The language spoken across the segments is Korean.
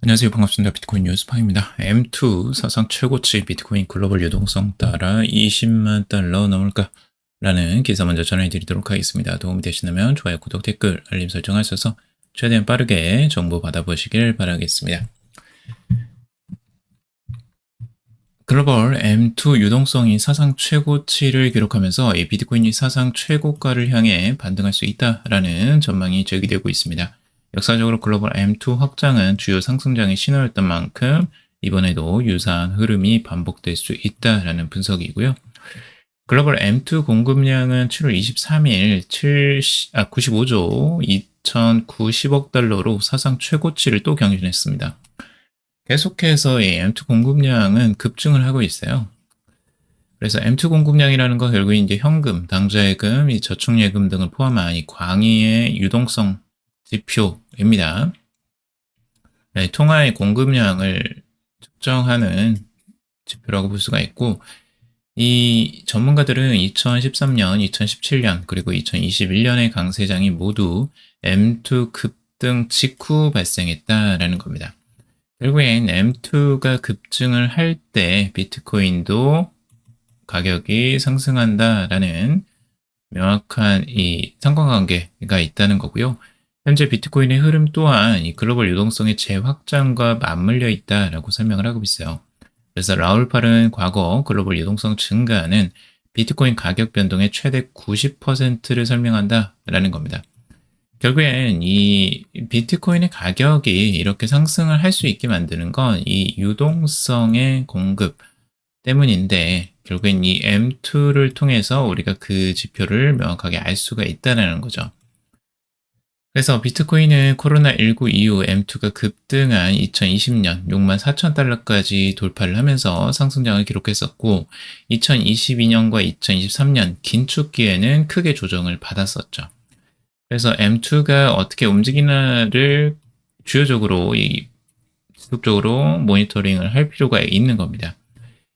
안녕하세요. 반갑습니다. 비트코인 뉴스파입니다. M2 사상 최고치 비트코인 글로벌 유동성 따라 20만 달러 넘을까? 라는 기사 먼저 전해드리도록 하겠습니다. 도움이 되시다면 좋아요, 구독, 댓글, 알림 설정하셔서 최대한 빠르게 정보 받아보시길 바라겠습니다. 글로벌 M2 유동성이 사상 최고치를 기록하면서 이 비트코인이 사상 최고가를 향해 반등할 수 있다라는 전망이 제기되고 있습니다. 역사적으로 글로벌 M2 확장은 주요 상승장의 신호였던 만큼 이번에도 유사한 흐름이 반복될 수 있다라는 분석이고요. 글로벌 M2 공급량은 7월 23일 95조 2,090억 달러로 사상 최고치를 또 경신했습니다. 계속해서 이 M2 공급량은 급증을 하고 있어요. 그래서 M2 공급량이라는 건 결국 이제 현금, 당좌예금, 이 저축예금 등을 포함한 이 광의의 유동성 지표입니다. 네, 통화의 공급량을 측정하는 지표라고 볼 수가 있고, 이 전문가들은 2013년, 2017년, 그리고 2021년의 강세장이 모두 M2 급등 직후 발생했다라는 겁니다. 결국엔 M2가 급증을 할 때 비트코인도 가격이 상승한다라는 명확한 이 상관관계가 있다는 거고요. 현재 비트코인의 흐름 또한 이 글로벌 유동성의 재확장과 맞물려 있다라고 설명을 하고 있어요. 그래서 라울 팔은 과거 글로벌 유동성 증가는 비트코인 가격 변동의 최대 90%를 설명한다라는 겁니다. 결국엔 이 비트코인의 가격이 이렇게 상승을 할 수 있게 만드는 건 이 유동성의 공급 때문인데, 결국엔 이 M2를 통해서 우리가 그 지표를 명확하게 알 수가 있다는 거죠. 그래서 비트코인은 코로나19 이후 M2가 급등한 2020년 64,000달러까지 돌파를 하면서 상승장을 기록했었고, 2022년과 2023년 긴축기에는 크게 조정을 받았었죠. 그래서 M2가 어떻게 움직이나를 주요적으로 지속적으로 모니터링을 할 필요가 있는 겁니다.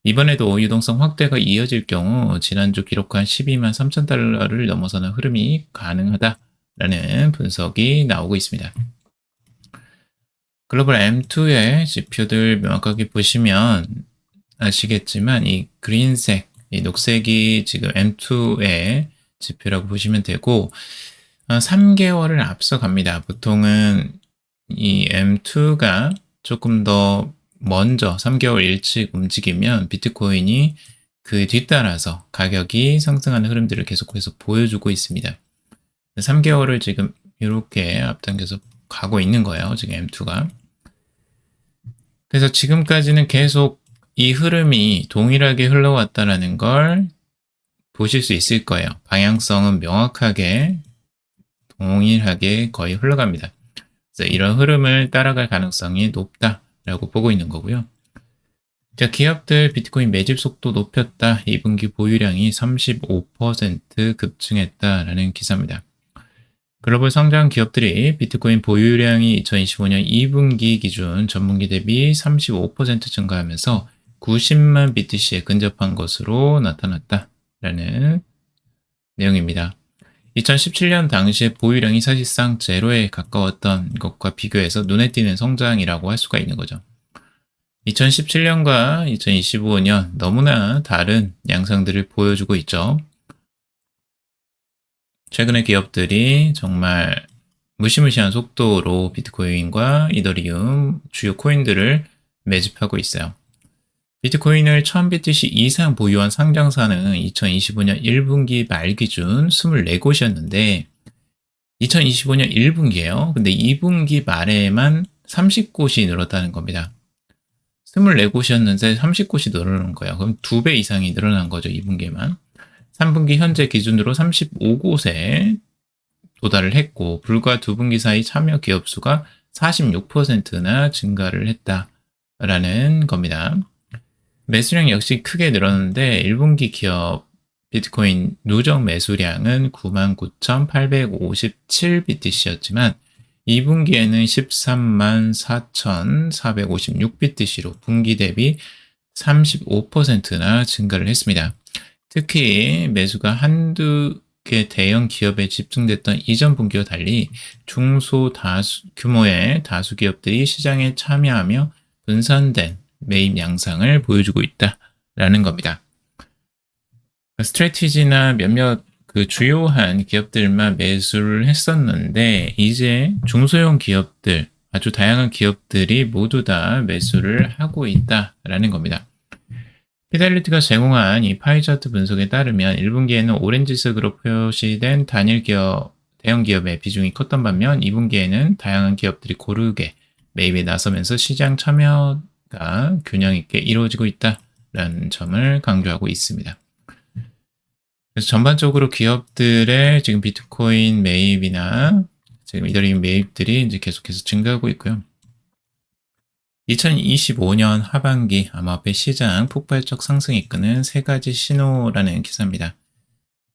이번에도 유동성 확대가 이어질 경우 지난주 기록한 12만 3천 달러를 넘어서는 흐름이 가능하다라는 분석이 나오고 있습니다. 글로벌 M2의 지표들 명확하게 보시면 아시겠지만 이 그린색, 이 녹색이 지금 M2의 지표라고 보시면 되고, 3개월을 앞서 갑니다. 보통은 이 M2가 조금 더 먼저 3개월 일찍 움직이면 비트코인이 그 뒤따라서 가격이 상승하는 흐름들을 계속해서 보여주고 있습니다. 3개월을 지금 이렇게 앞당겨서 가고 있는 거예요. 지금 M2가. 그래서 지금까지는 계속 이 흐름이 동일하게 흘러왔다라는 걸 보실 수 있을 거예요. 방향성은 명확하게 동일하게 거의 흘러갑니다. 그래서 이런 흐름을 따라갈 가능성이 높다라고 보고 있는 거고요. 자, 기업들 비트코인 매집 속도 높였다. 2분기 보유량이 35% 급증했다라는 기사입니다. 글로벌 상장 기업들이 비트코인 보유량이 2025년 2분기 기준 전분기 대비 35% 증가하면서 90만 BTC에 근접한 것으로 나타났다라는 내용입니다. 2017년 당시의 보유량이 사실상 제로에 가까웠던 것과 비교해서 눈에 띄는 성장이라고 할 수가 있는 거죠. 2017년과 2025년 너무나 다른 양상들을 보여주고 있죠. 최근에 기업들이 정말 무시무시한 속도로 비트코인과 이더리움 주요 코인들을 매집하고 있어요. 비트코인을 1000BTC 이상 보유한 상장사는 2025년 1분기 말 기준 24곳이었는데 2025년 1분기예요. 근데 2분기 말에만 30곳이 늘었다는 겁니다. 24곳이었는데 30곳이 늘어난 거예요. 그럼 2배 이상이 늘어난 거죠. 2분기에만. 3분기 현재 기준으로 35곳에 도달을 했고, 불과 2분기 사이 참여 기업 수가 46%나 증가를 했다라는 겁니다. 매수량 역시 크게 늘었는데 1분기 기업 비트코인 누적 매수량은 99,857 BTC였지만 2분기에는 13만 4,456 BTC로 분기 대비 35%나 증가를 했습니다. 특히 매수가 한두 개 대형 기업에 집중됐던 이전 분기와 달리 규모의 다수 기업들이 시장에 참여하며 분산된 매입 양상을 보여주고 있다라는 겁니다. 스트래티지나 몇몇 주요한 기업들만 매수를 했었는데 이제 중소형 기업들, 아주 다양한 기업들이 모두 다 매수를 하고 있다라는 겁니다. 피델리티가 제공한 이 파이차트 분석에 따르면 1분기에는 오렌지색으로 표시된 단일 기업, 대형 기업의 비중이 컸던 반면 2분기에는 다양한 기업들이 고르게 매입에 나서면서 시장 참여가 균형 있게 이루어지고 있다라는 점을 강조하고 있습니다. 그래서 전반적으로 기업들의 지금 비트코인 매입이나 지금 이더리움 매입들이 이제 계속해서 증가하고 있고요. 2025년 하반기 암호화폐 시장 폭발적 상승 이끄는 세 가지 신호라는 기사입니다.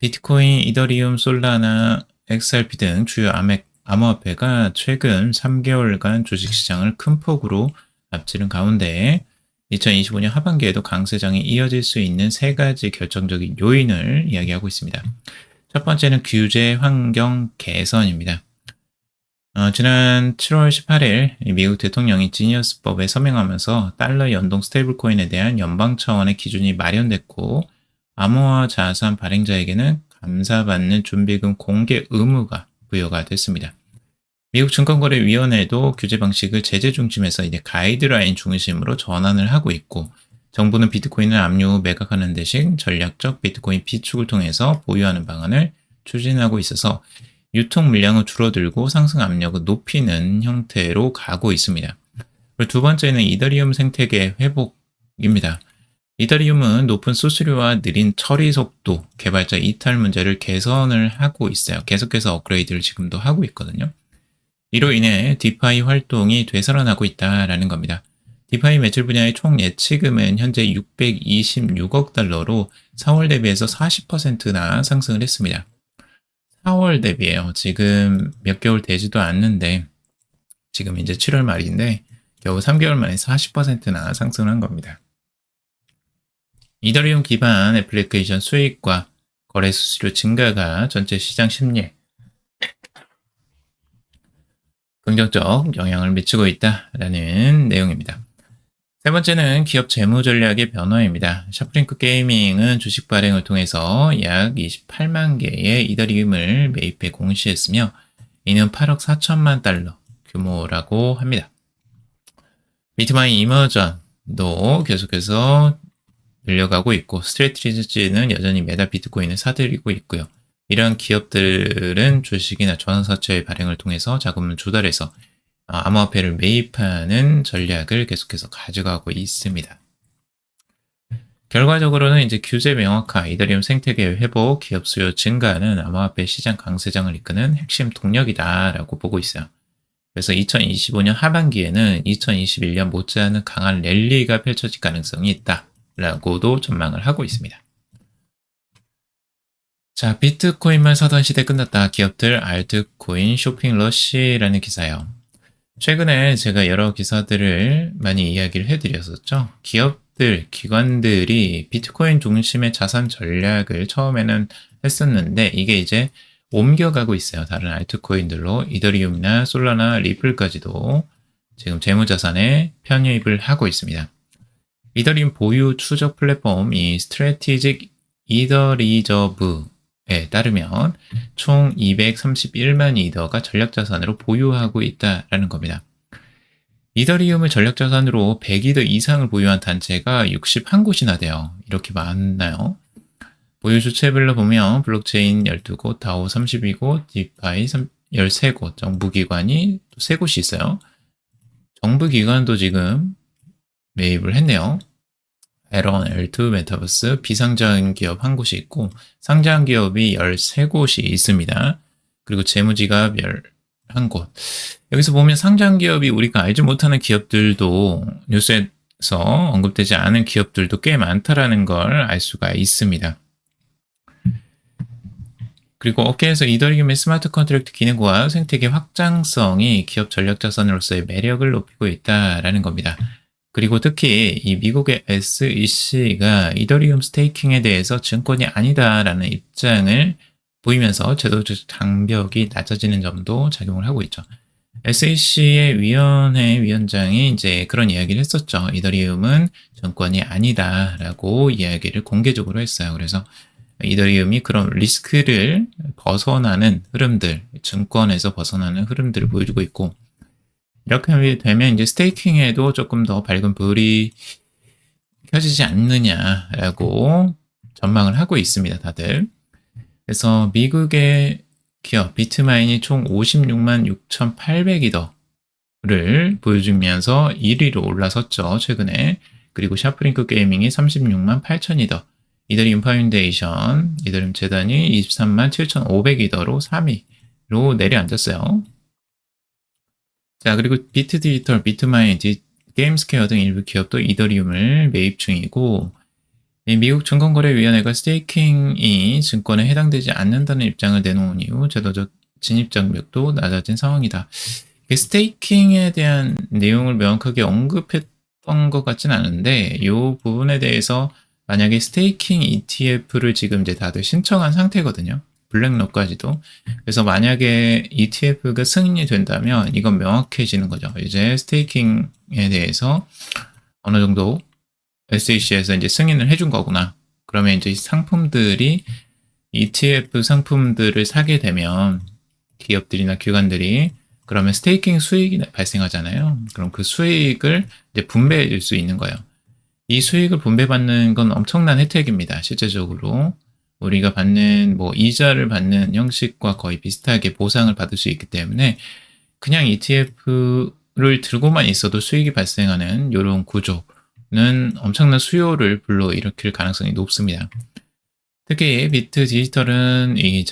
비트코인, 이더리움, 솔라나, XRP 등 주요 암호화폐가 최근 3개월간 주식시장을 큰 폭으로 앞지른 가운데 2025년 하반기에도 강세장이 이어질 수 있는 세 가지 결정적인 요인을 이야기하고 있습니다. 첫 번째는 규제 환경 개선입니다. 지난 7월 18일 미국 대통령이 지니어스법에 서명하면서 달러 연동 스테이블코인에 대한 연방 차원의 기준이 마련됐고 암호화 자산 발행자에게는 감사받는 준비금 공개 의무가 부여가 됐습니다. 미국 증권거래위원회도 규제 방식을 제재 중심에서 이제 가이드라인 중심으로 전환을 하고 있고 정부는 비트코인을 압류 후 매각하는 대신 전략적 비트코인 비축을 통해서 보유하는 방안을 추진하고 있어서 유통 물량은 줄어들고 상승 압력을 높이는 형태로 가고 있습니다. 그리고 두 번째는 이더리움 생태계 회복입니다. 이더리움은 높은 수수료와 느린 처리 속도, 개발자 이탈 문제를 개선을 하고 있어요. 계속해서 업그레이드를 지금도 하고 있거든요. 이로 인해 디파이 활동이 되살아나고 있다라는 겁니다. 디파이 매출 분야의 총 예치금은 현재 626억 달러로 4월 대비해서 40%나 상승을 했습니다. 4월 대비해요. 지금 몇 개월 되지도 않는데 지금 이제 7월 말인데 겨우 3개월 만에 40%나 상승한 겁니다. 이더리움 기반 애플리케이션 수익과 거래 수수료 증가가 전체 시장 심리에 긍정적 영향을 미치고 있다라는 내용입니다. 세 번째는 기업 재무 전략의 변화입니다. 샤프링크 게이밍은 주식 발행을 통해서 약 28만 개의 이더리움을 매입해 공시했으며 이는 8억 4천만 달러 규모라고 합니다. 비트마인 이머전도 계속해서 늘려가고 있고 스트래티지는 여전히 매달 비트코인을 사들이고 있고요. 이러한 기업들은 주식이나 전환사채의 발행을 통해서 자금을 조달해서 암호화폐를 매입하는 전략을 계속해서 가져가고 있습니다. 결과적으로는 이제 규제 명확화, 이더리움 생태계 회복, 기업 수요 증가는 암호화폐 시장 강세장을 이끄는 핵심 동력이다라고 보고 있어요. 그래서 2025년 하반기에는 2021년 못지않은 강한 랠리가 펼쳐질 가능성이 있다라고도 전망을 하고 있습니다. 자, 비트코인만 사던 시대 끝났다. 기업들 알트코인 쇼핑 러시라는 기사예요. 최근에 제가 여러 기사들을 많이 이야기를 해드렸었죠. 기업들, 기관들이 비트코인 중심의 자산 전략을 처음에는 했었는데 이게 이제 옮겨가고 있어요. 다른 알트코인들로 이더리움이나 솔라나 리플까지도 지금 재무자산에 편입을 하고 있습니다. 이더리움 보유 추적 플랫폼 이 스트래티직 이더리저브에 따르면 총 231만 이더가 전략자산으로 보유하고 있다라는 겁니다. 이더리움을 전략자산으로 100이더 이상을 보유한 단체가 61곳이나 돼요. 이렇게 많나요? 보유 주체별로 보면 블록체인 12곳, 다오 32곳, 디파이 13곳, 정부기관이 또 3곳이 있어요. 정부기관도 지금 매입을 했네요. L1, L2, 메타버스, 비상장 기업 한 곳이 있고 상장 기업이 13곳이 있습니다. 그리고 재무지갑 11곳. 여기서 보면 상장 기업이 우리가 알지 못하는 기업들도 뉴스에서 언급되지 않은 기업들도 꽤 많다라는 걸 알 수가 있습니다. 그리고 업계에서 이더리움의 스마트 컨트랙트 기능과 생태계 확장성이 기업 전략자산으로서의 매력을 높이고 있다라는 겁니다. 그리고 특히 이 미국의 SEC가 이더리움 스테이킹에 대해서 증권이 아니다라는 입장을 보이면서 제도적 장벽이 낮아지는 점도 작용을 하고 있죠. SEC의 위원회 위원장이 이제 그런 이야기를 했었죠. 이더리움은 정권이 아니다라고 이야기를 공개적으로 했어요. 그래서 이더리움이 그런 리스크를 벗어나는 흐름들, 증권에서 벗어나는 흐름들을 보여주고 있고, 이렇게 되면 이제 스테이킹에도 조금 더 밝은 불이 켜지지 않느냐라고 전망을 하고 있습니다, 다들. 그래서 미국의 기업 비트마인이 총 56만 6,800이더를 보여주면서 1위로 올라섰죠, 최근에. 그리고 샤프링크 게이밍이 36만 8,000이더, 이더리움 파운데이션, 이더리움 재단이 23만 7,500이더로 3위로 내려앉았어요. 자, 그리고 비트 디지털, 비트마인, 게임스퀘어 등 일부 기업도 이더리움을 매입 중이고, 미국 증권거래위원회가 스테이킹이 증권에 해당되지 않는다는 입장을 내놓은 이후 제도적 진입장벽도 낮아진 상황이다. 스테이킹에 대한 내용을 명확하게 언급했던 것 같진 않은데, 이 부분에 대해서 만약에 스테이킹 ETF를 지금 이제 다들 신청한 상태거든요. 블랙록까지도. 그래서 만약에 ETF가 승인이 된다면 이건 명확해지는 거죠. 이제 스테이킹에 대해서 어느 정도 SEC에서 이제 승인을 해준 거구나. 그러면 이제 상품들이 ETF 상품들을 사게 되면 기업들이나 기관들이 그러면 스테이킹 수익이 발생하잖아요. 그럼 그 수익을 이제 분배해 줄 수 있는 거예요. 이 수익을 분배받는 건 엄청난 혜택입니다. 실제적으로 우리가 받는 뭐 이자를 받는 형식과 거의 비슷하게 보상을 받을 수 있기 때문에 그냥 ETF를 들고만 있어도 수익이 발생하는 이런 구조는 엄청난 수요를 불러일으킬 가능성이 높습니다. 특히 비트 디지털은 이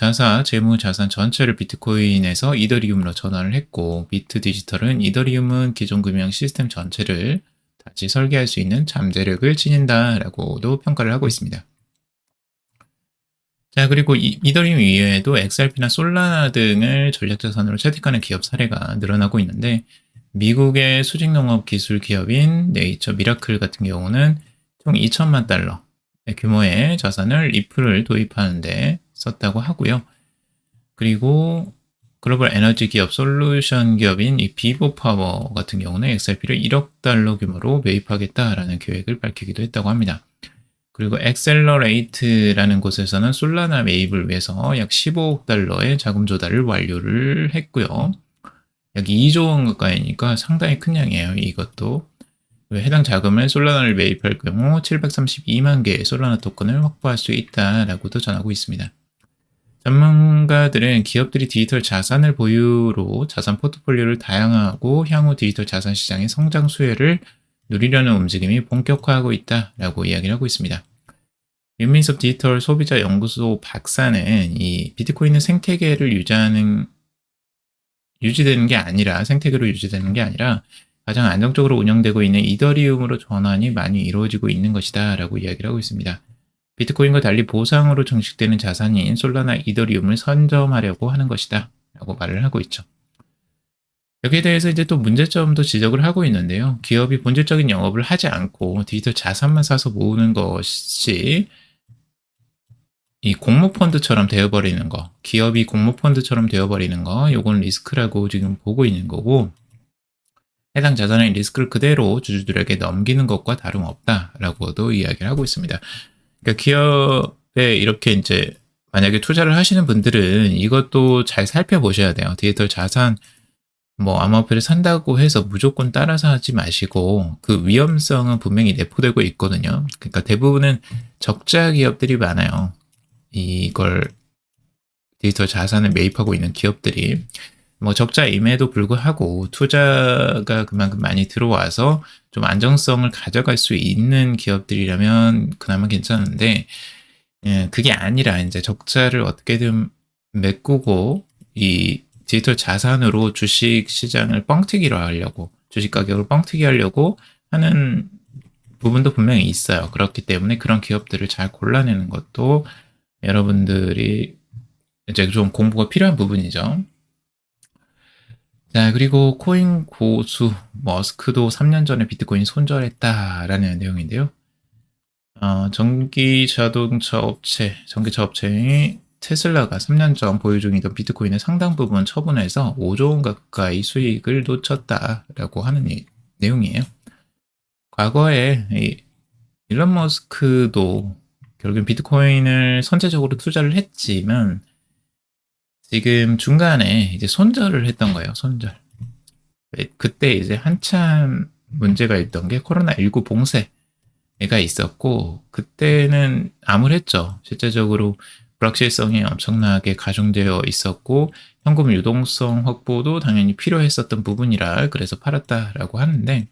재무 자산 전체를 비트코인에서 이더리움으로 전환을 했고, 비트 디지털은 이더리움은 기존 금융 시스템 전체를 다시 설계할 수 있는 잠재력을 지닌다라고도 평가를 하고 있습니다. 자, 그리고 이더리움 이외에도 XRP나 솔라나 등을 전략자산으로 채택하는 기업 사례가 늘어나고 있는데, 미국의 수직농업 기술 기업인 네이처 미라클 같은 경우는 총 2천만 달러 규모의 자산을 리플을 도입하는데 썼다고 하고요. 그리고 글로벌 에너지 기업 솔루션 기업인 이 비보파워 같은 경우는 XRP를 1억 달러 규모로 매입하겠다라는 계획을 밝히기도 했다고 합니다. 그리고 엑셀러레이트라는 곳에서는 솔라나 매입을 위해서 약 15억 달러의 자금 조달을 완료를 했고요. 약 2조 원 가까이니까 상당히 큰 양이에요. 이것도. 해당 자금을 솔라나를 매입할 경우 732만 개의 솔라나 토큰을 확보할 수 있다라고도 전하고 있습니다. 전문가들은 기업들이 디지털 자산을 보유로 자산 포트폴리오를 다양화하고 향후 디지털 자산 시장의 성장 수혜를 누리려는 움직임이 본격화하고 있다라고 이야기를 하고 있습니다. 윤민섭 디지털 소비자 연구소 박사는 이 비트코인은 생태계를 유지되는 게 아니라 생태계로 유지되는 게 아니라 가장 안정적으로 운영되고 있는 이더리움으로 전환이 많이 이루어지고 있는 것이다 라고 이야기를 하고 있습니다. 비트코인과 달리 보상으로 증식되는 자산인 솔라나 이더리움을 선점하려고 하는 것이다 라고 말을 하고 있죠. 여기에 대해서 이제 또 문제점도 지적을 하고 있는데요. 기업이 본질적인 영업을 하지 않고 디지털 자산만 사서 모으는 것이 이 공모펀드처럼 되어버리는 거, 기업이 공모펀드처럼 되어버리는 거, 요건 리스크라고 지금 보고 있는 거고, 해당 자산의 리스크를 그대로 주주들에게 넘기는 것과 다름없다라고도 이야기를 하고 있습니다. 그러니까 기업에 이렇게 이제 만약에 투자를 하시는 분들은 이것도 잘 살펴보셔야 돼요. 디지털 자산 뭐 암호화폐를 산다고 해서 무조건 따라서 하지 마시고 그 위험성은 분명히 내포되고 있거든요. 그러니까 대부분은 적자 기업들이 많아요. 이걸 디지털 자산을 매입하고 있는 기업들이 뭐 적자임에도 불구하고 투자가 그만큼 많이 들어와서 좀 안정성을 가져갈 수 있는 기업들이라면 그나마 괜찮은데 그게 아니라 이제 적자를 어떻게든 메꾸고 이 디지털 자산으로 주식 시장을 뻥튀기로 하려고 주식 가격을 뻥튀기 하려고 하는 부분도 분명히 있어요. 그렇기 때문에 그런 기업들을 잘 골라내는 것도 여러분들이 이제 좀 공부가 필요한 부분이죠. 자, 그리고 코인 고수 머스크도 3년 전에 비트코인 손절했다라는 내용인데요. 전기차 업체인 테슬라가 3년 전 보유 중이던 비트코인의 상당 부분 처분해서 5조 원 가까이 수익을 놓쳤다라고 하는 내용이에요. 과거에 일론 머스크도 결국엔 비트코인을 선제적으로 투자를 했지만 지금 중간에 이제 손절을 했던 거예요. 손절. 그때 이제 한참 문제가 있던 게 코로나19 봉쇄가 있었고 그때는 암울했죠. 실제적으로 불확실성이 엄청나게 가중되어 있었고 현금 유동성 확보도 당연히 필요했었던 부분이라 그래서 팔았다라고 하는데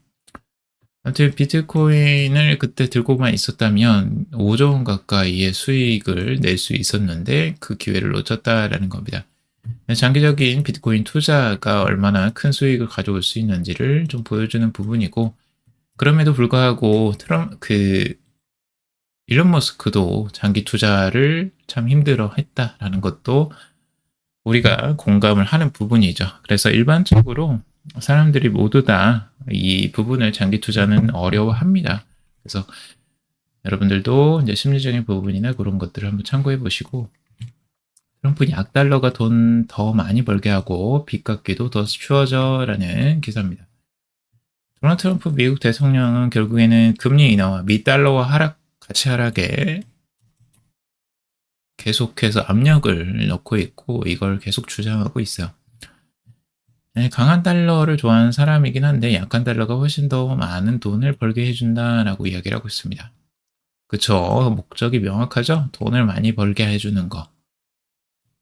아무튼 비트코인을 그때 들고만 있었다면 5조 원 가까이의 수익을 낼 수 있었는데 그 기회를 놓쳤다라는 겁니다. 장기적인 비트코인 투자가 얼마나 큰 수익을 가져올 수 있는지를 좀 보여주는 부분이고 그럼에도 불구하고 일론 머스크도 장기 투자를 참 힘들어 했다라는 것도 우리가 공감을 하는 부분이죠. 그래서 일반적으로 사람들이 모두 다 이 부분을 장기 투자는 어려워합니다. 그래서 여러분들도 이제 심리적인 부분이나 그런 것들을 한번 참고해 보시고 트럼프 약달러가 돈 더 많이 벌게 하고 빚 갚기도 더 쉬워져라는 기사입니다. 도널드 트럼프 미국 대통령은 결국에는 금리 인하와 미 달러와 가치 하락에 계속해서 압력을 넣고 있고 이걸 계속 주장하고 있어요. 강한 달러를 좋아하는 사람이긴 한데 약한 달러가 훨씬 더 많은 돈을 벌게 해준다라고 이야기를 하고 있습니다. 그쵸? 목적이 명확하죠? 돈을 많이 벌게 해주는 거.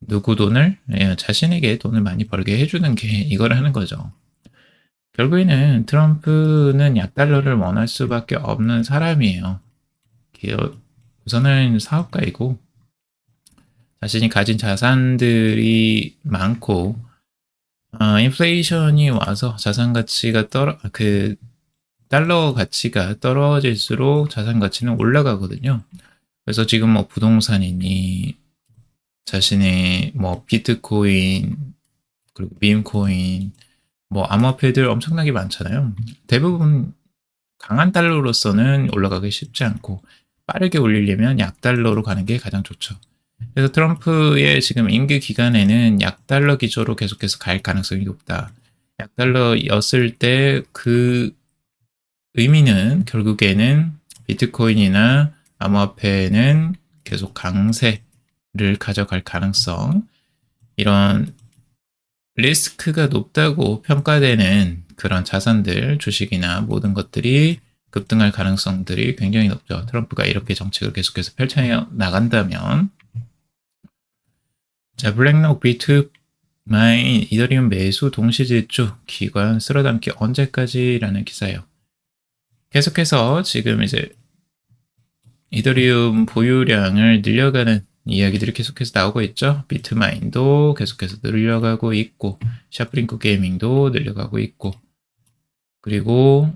누구 돈을? 자신에게 돈을 많이 벌게 해주는 게 이걸 하는 거죠. 결국에는 트럼프는 약달러를 원할 수밖에 없는 사람이에요. 우선은 사업가이고 자신이 가진 자산들이 많고 인플레이션이 와서 자산 가치가 달러 가치가 떨어질수록 자산 가치는 올라가거든요. 그래서 지금 뭐 부동산이니 자신의 뭐 비트코인 그리고 밈코인 뭐 암호화폐들 엄청나게 많잖아요. 대부분 강한 달러로서는 올라가기 쉽지 않고 빠르게 올리려면 약달러로 가는 게 가장 좋죠. 그래서 트럼프의 지금 임기 기간에는 약달러 기조로 계속해서 갈 가능성이 높다. 약달러였을 때 그 의미는 결국에는 비트코인이나 암호화폐는 계속 강세를 가져갈 가능성, 이런 리스크가 높다고 평가되는 그런 자산들, 주식이나 모든 것들이 급등할 가능성들이 굉장히 높죠. 트럼프가 이렇게 정책을 계속해서 펼쳐 나간다면. 자, 블랙록 비트마인 이더리움 매수 동시질주 기관 쓸어담기 언제까지라는 기사예요. 계속해서 지금 이제 이더리움 보유량을 늘려가는 이야기들이 계속해서 나오고 있죠. 비트마인도 계속해서 늘려가고 있고 샤프링크 게이밍도 늘려가고 있고 그리고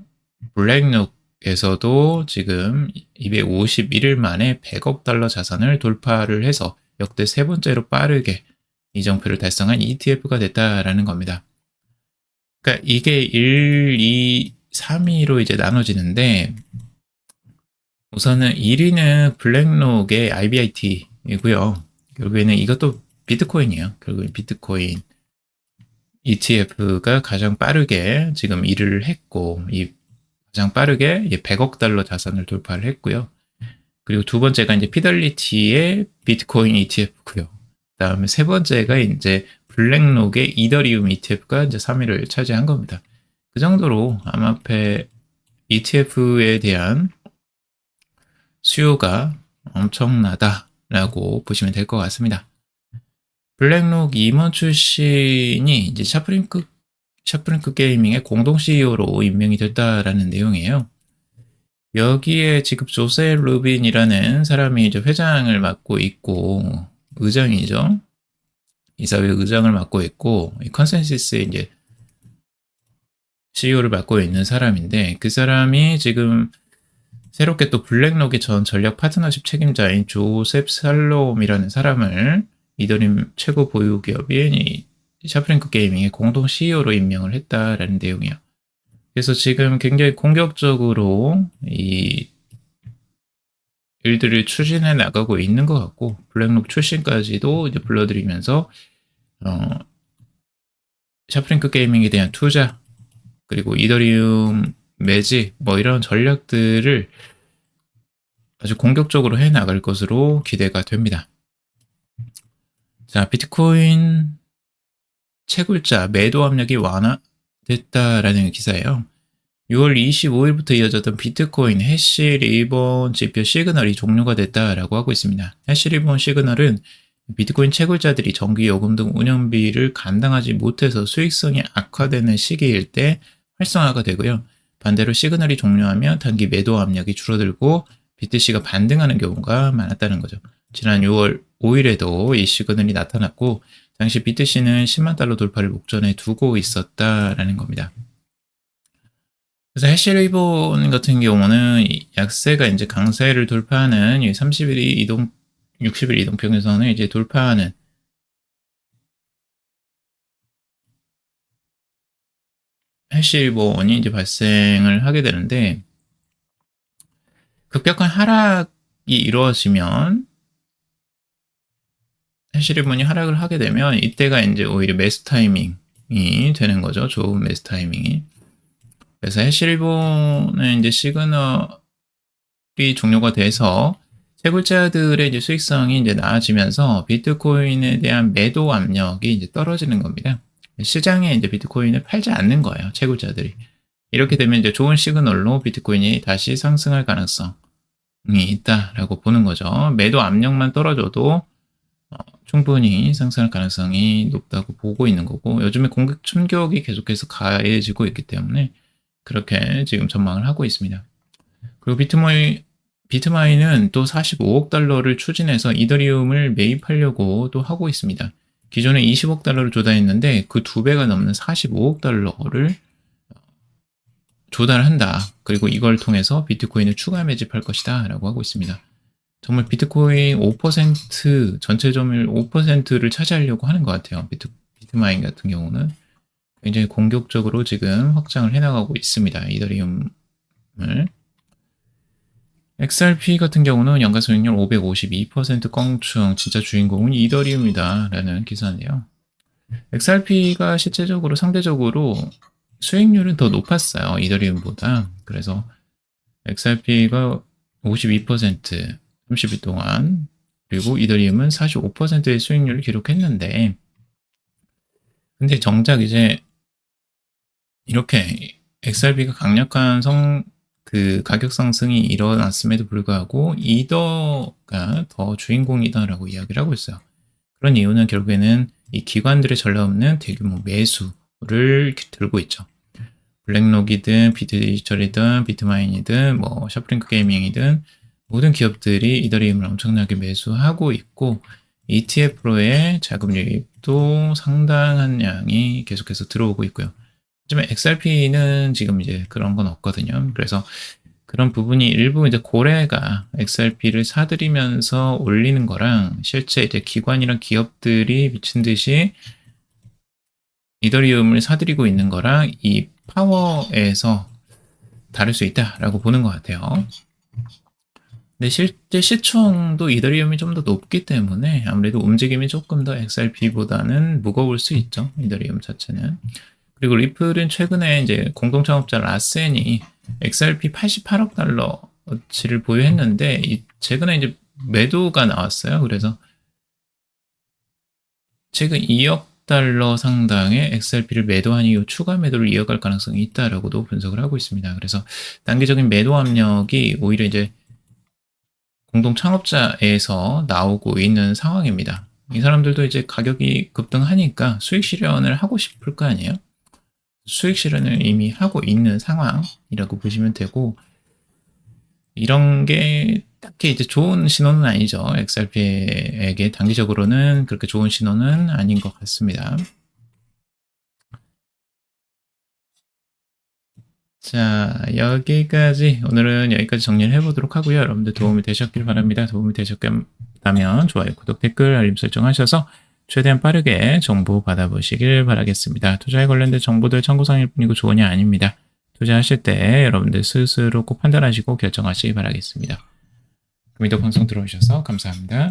블랙록에서도 지금 251일 만에 100억 달러 자산을 돌파를 해서 역대 세 번째로 빠르게 이정표를 달성한 ETF가 됐다라는 겁니다. 그러니까 이게 1, 2, 3위로 이제 나눠지는데 우선은 1위는 블랙록의 IBIT이고요. 결국에는 이것도 비트코인이에요. 결국엔 비트코인 ETF가 가장 빠르게 지금 1위를 했고 가장 빠르게 100억 달러 자산을 돌파를 했고요. 그리고 두 번째가 이제 피델리티의 비트코인 ETF고요. 그다음에 세 번째가 이제 블랙록의 이더리움 ETF가 이제 3위를 차지한 겁니다. 그 정도로 암호화폐 ETF에 대한 수요가 엄청나다라고 보시면 될 것 같습니다. 블랙록 임원 출신이 이제 샤프링크 게이밍의 공동 CEO로 임명이 됐다라는 내용이에요. 여기에 지금 조세 루빈이라는 사람이 이제 회장을 맡고 있고 의장이죠. 이사회 의장을 맡고 있고 컨센시스의 이제 CEO를 맡고 있는 사람인데 그 사람이 지금 새롭게 또 블랙록의 전 전략 파트너십 책임자인 조셉 살롬이라는 사람을 이더리움 최고 보유 기업인 이 샤프링크 게이밍의 공동 CEO로 임명을 했다라는 내용이에요. 그래서 지금 굉장히 공격적으로 이 일들을 추진해 나가고 있는 것 같고, 블랙록 출신까지도 이제 불러들이면서 샤프링크 게이밍에 대한 투자, 그리고 이더리움 매직 뭐 이런 전략들을 아주 공격적으로 해 나갈 것으로 기대가 됩니다. 자, 비트코인 채굴자 매도 압력이 완화됐다라는 기사예요. 6월 25일부터 이어졌던 비트코인 해시 리본 지표 시그널이 종료가 됐다라고 하고 있습니다. 해시 리본 시그널은 비트코인 채굴자들이 전기, 요금 등 운영비를 감당하지 못해서 수익성이 악화되는 시기일 때 활성화가 되고요. 반대로 시그널이 종료하면 단기 매도 압력이 줄어들고 BTC가 반등하는 경우가 많았다는 거죠. 지난 6월 5일에도 이 시그널이 나타났고 당시 BTC는 10만 달러 돌파를 목전에 두고 있었다라는 겁니다. 그래서 해시리본 같은 경우는 약세가 이제 강세를 돌파하는 30일 이동, 60일 이동평균선을 이제 돌파하는 해시리본이 이제 발생을 하게 되는데, 급격한 하락이 이루어지면 해시리본이 하락을 하게 되면 이때가 이제 오히려 매수 타이밍이 되는 거죠. 좋은 매수 타이밍이. 그래서 해시리본의 이제 시그널이 종료가 돼서 채굴자들의 이제 수익성이 이제 나아지면서 비트코인에 대한 매도 압력이 이제 떨어지는 겁니다. 시장에 이제 비트코인을 팔지 않는 거예요. 채굴자들이. 이렇게 되면 이제 좋은 시그널로 비트코인이 다시 상승할 가능성이 있다라고 보는 거죠. 매도 압력만 떨어져도 충분히 상승할 가능성이 높다고 보고 있는 거고, 요즘에 공격 충격이 계속해서 가해지고 있기 때문에 그렇게 지금 전망을 하고 있습니다. 그리고 비트마인은 또 45억 달러를 추진해서 이더리움을 매입하려고 또 하고 있습니다. 기존에 20억 달러를 조달했는데 그 2배가 넘는 45억 달러를 조달한다. 그리고 이걸 통해서 비트코인을 추가 매집할 것이다 라고 하고 있습니다. 정말 비트코인 5%, 전체 점유율 5%를 차지하려고 하는 것 같아요. 비트마인 같은 경우는 굉장히 공격적으로 지금 확장을 해나가고 있습니다. 이더리움을. XRP 같은 경우는 연간 수익률 552% 껑충, 진짜 주인공은 이더리움이다 라는 기사인데요. XRP가 실제적으로 상대적으로 수익률은 더 높았어요. 이더리움보다. 그래서 XRP가 52% 30일 동안, 그리고 이더리움은 45%의 수익률을 기록했는데, 근데 정작 이제 이렇게 XRP가 강력한 가격 상승이 일어났음에도 불구하고 이더가 더 주인공이다라고 이야기를 하고 있어요. 그런 이유는 결국에는 이 기관들의 전례 없는 대규모 매수를 들고 있죠. 블랙록이든 비트디지털이든 비트마인이든 뭐 샤프링크 게이밍이든 모든 기업들이 이더리움을 엄청나게 매수하고 있고, ETF로의 자금 유입도 상당한 양이 계속해서 들어오고 있고요. 하지만 XRP는 지금 이제 그런 건 없거든요. 그래서 그런 부분이 일부 이제 고래가 XRP를 사들이면서 올리는 거랑 실제 이제 기관이랑 기업들이 미친 듯이 이더리움을 사들이고 있는 거랑 이 파워에서 다를 수 있다라고 보는 것 같아요. 근데 실제 시총도 이더리움이 좀 더 높기 때문에 아무래도 움직임이 조금 더 XRP보다는 무거울 수 있죠. 이더리움 자체는. 그리고 리플은 최근에 이제 공동창업자 라센이 XRP 88억 달러치를 보유했는데 최근에 이제 매도가 나왔어요. 그래서 최근 2억 달러 상당의 XRP를 매도한 이후 추가 매도를 이어갈 가능성이 있다라고도 분석을 하고 있습니다. 그래서 단기적인 매도 압력이 오히려 이제 공동 창업자에서 나오고 있는 상황입니다. 이 사람들도 이제 가격이 급등하니까 수익 실현을 하고 싶을 거 아니에요? 수익 실현을 이미 하고 있는 상황이라고 보시면 되고, 이런 게 딱히 이제 좋은 신호는 아니죠. XRP에게 단기적으로는 그렇게 좋은 신호는 아닌 것 같습니다. 자, 오늘은 여기까지 정리를 해보도록 하고요. 여러분들 도움이 되셨길 바랍니다. 도움이 되셨다면 좋아요, 구독, 댓글, 알림 설정하셔서 최대한 빠르게 정보 받아보시길 바라겠습니다. 투자에 관련된 정보들 참고사항일 뿐이고 조언이 아닙니다. 투자하실 때 여러분들 스스로 꼭 판단하시고 결정하시기 바라겠습니다. 금이도 방송 들어오셔서 감사합니다.